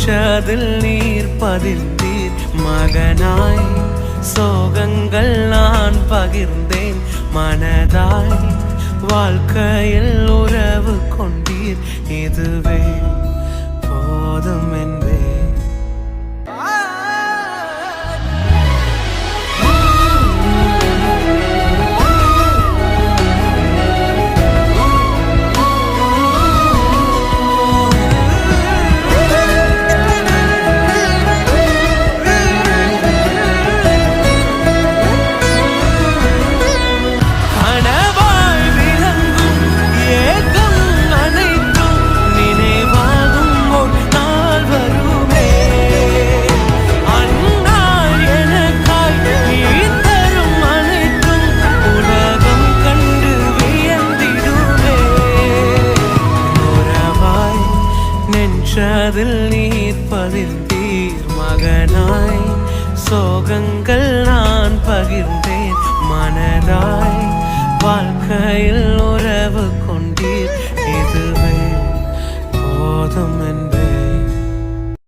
நெஞ்சதில் நீர் பதிர்ந்தீர் மகனாய் சோகங்கள் நான் பகிர்ந்தேன் மனதாய் வாழ்க்கையில் உறவு கொண்டீர் இதுவே போதும் என்பே நெஞ்சதில் நீர் பதிர்ந்தீர் மகனாய் சோகங்கள் நான் பகிர்ந்தேன் மனதாய் வாழ்க்கையில்